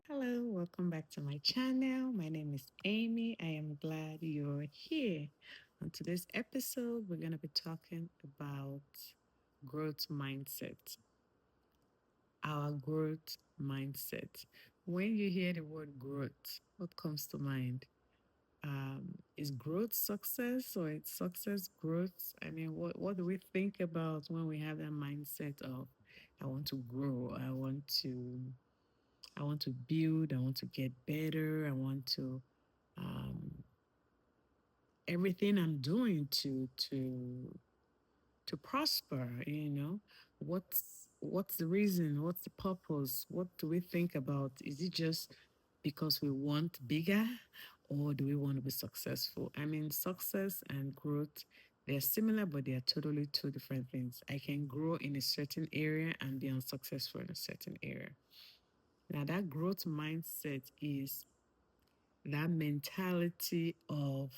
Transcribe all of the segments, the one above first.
Hello, welcome back to my channel. My name is Amy. I am glad you're here. On today's episode, we're going to be talking about growth mindset. Our growth mindset. When you hear the word growth, what comes to mind? Is growth success or it's success growth? I mean, what do we think about when we have that mindset of I want to grow, I want to build, I want to get better, I want to um, everything I'm doing to prosper, what's the reason, what's the purpose, what do we think about? Is it just because we want bigger or do we want to be successful? I mean, success and growth, they're similar, but they are totally two different things. I can grow in a certain area and be unsuccessful in a certain area. Now, that growth mindset is that mentality of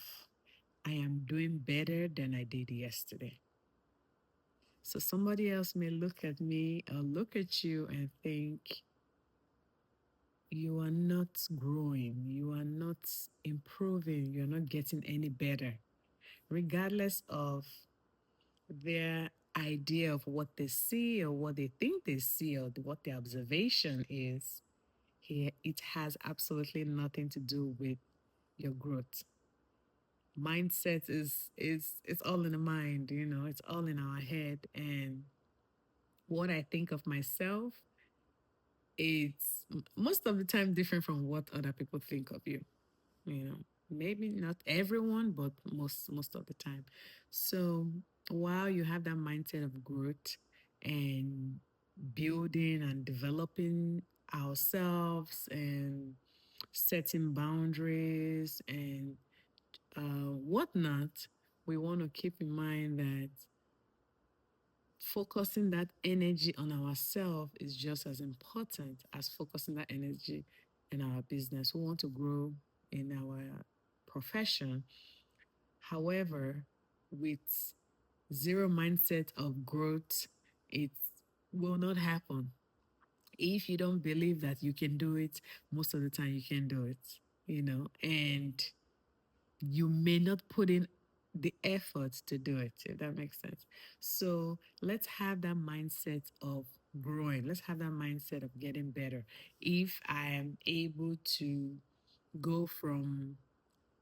I am doing better than I did yesterday. So somebody else may look at me or look at you and think you are not growing, you are not improving, you're not getting any better, regardless of their idea of what they see or what they think they see or what their observation is. Here, it has absolutely nothing to do with your growth. Mindset is it's all in the mind, it's all in our head. And what I think of myself, it's most of the time different from what other people think of you. you know Maybe not everyone, but most of the time. So while you have that mindset of growth and building and developing ourselves and setting boundaries and whatnot, we want to keep in mind that focusing that energy on ourselves is just as important as focusing that energy in our business. We want to grow in our profession. However, with zero mindset of growth, it will not happen. If you don't believe that you can do it, most of the time you can do it, and you may not put in the effort to do it, if that makes sense. So let's have that mindset of growing. Let's have that mindset of getting better. If I am able to go from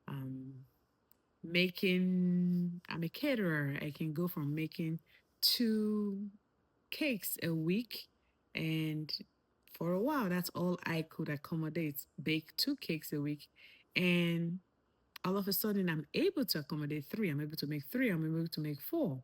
um, I'm a caterer, I can go from making two cakes a week, and for a while, that's all I could accommodate, bake two cakes a week. And all of a sudden I'm able to accommodate three. I'm able to make three. I'm able to make four.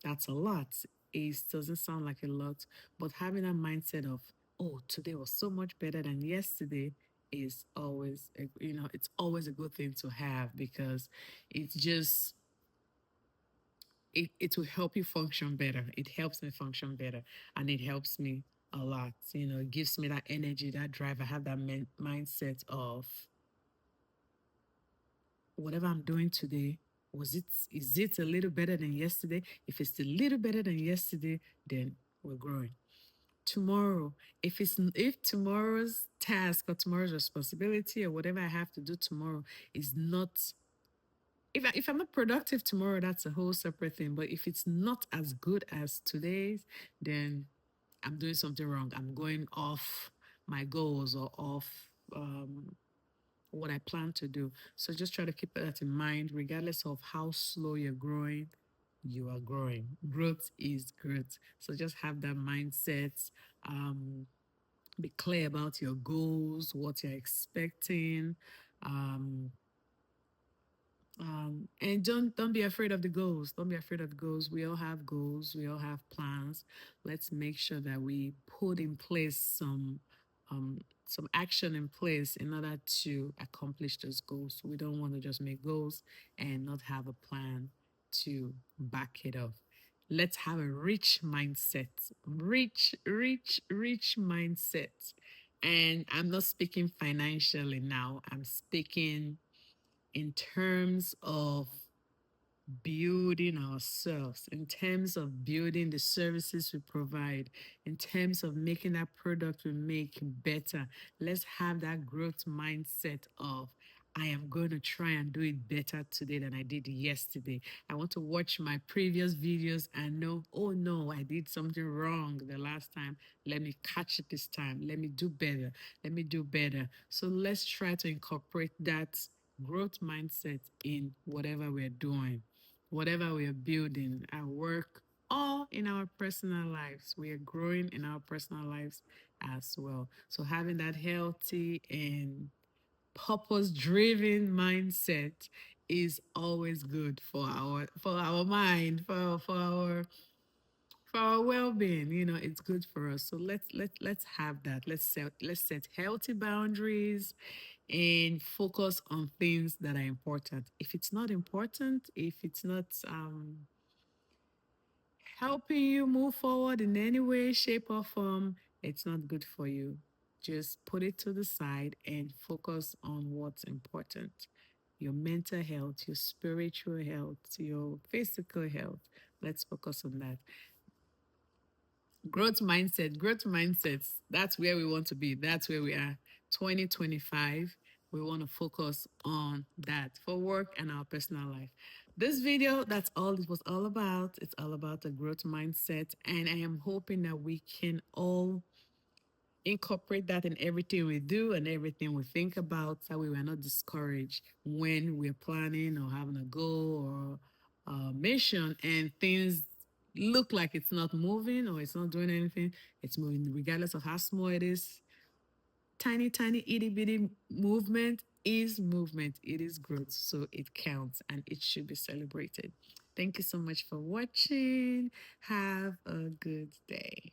That's a lot. It doesn't sound like a lot, but having a mindset of, oh, today was so much better than yesterday is always, it's always a good thing to have because it's just, it will help you function better. It helps me function better and it helps me a lot. It gives me that energy, that drive. I have that mindset of, whatever I'm doing today, is it a little better than yesterday? If it's a little better than yesterday, then we're growing. Tomorrow, if tomorrow's task or tomorrow's responsibility or whatever I have to do tomorrow is not, if I'm not productive tomorrow, that's a whole separate thing. But if it's not as good as today's, then I'm doing something wrong. I'm going off my goals or off what I plan to do. So just try to keep that in mind, regardless of how slow you're growing, you are growing. Growth is growth. So just have that mindset. Um, be clear about your goals, what you're expecting. Um, and don't be afraid of the goals. Don't be afraid of the goals. We all have goals. We all have plans. Let's make sure that we put in place some action in place in order to accomplish those goals. We don't want to just make goals and not have a plan to back it up. Let's have a rich mindset. Rich mindset. And I'm not speaking financially now. I'm speaking in terms of building ourselves, in terms of building the services we provide, in terms of making that product we make better. Let's have that growth mindset of, I am going to try and do it better today than I did yesterday. I want to watch my previous videos and know, oh no, I did something wrong the last time. Let me catch it this time. Let me do better. Let me do better. So let's try to incorporate that growth mindset in whatever we're doing, whatever we're building at work or in our personal lives. We are growing in our personal lives as well. So having that healthy and purpose driven mindset is always good for our mind, for our well-being. It's good for us. So let's have that. Let's set healthy boundaries and focus on things that are important. If it's not important, if it's not helping you move forward in any way, shape, or form, it's not good for you. Just put it to the side and focus on what's important: your mental health, your spiritual health, your physical health. Let's focus on that. Growth mindsets. That's where we want to be. That's where we are. 2025. We want to focus on that for work and our personal life. This video, that's all it was all about. It's all about the growth mindset. And I am hoping that we can all incorporate that in everything we do and everything we think about, so we were not discouraged when we're planning or having a goal or a mission and things look like it's not moving or it's not doing anything. It's moving regardless of how small it is. Tiny, tiny, itty bitty movement is movement. It is growth. So it counts and it should be celebrated. Thank you so much for watching. Have a good day.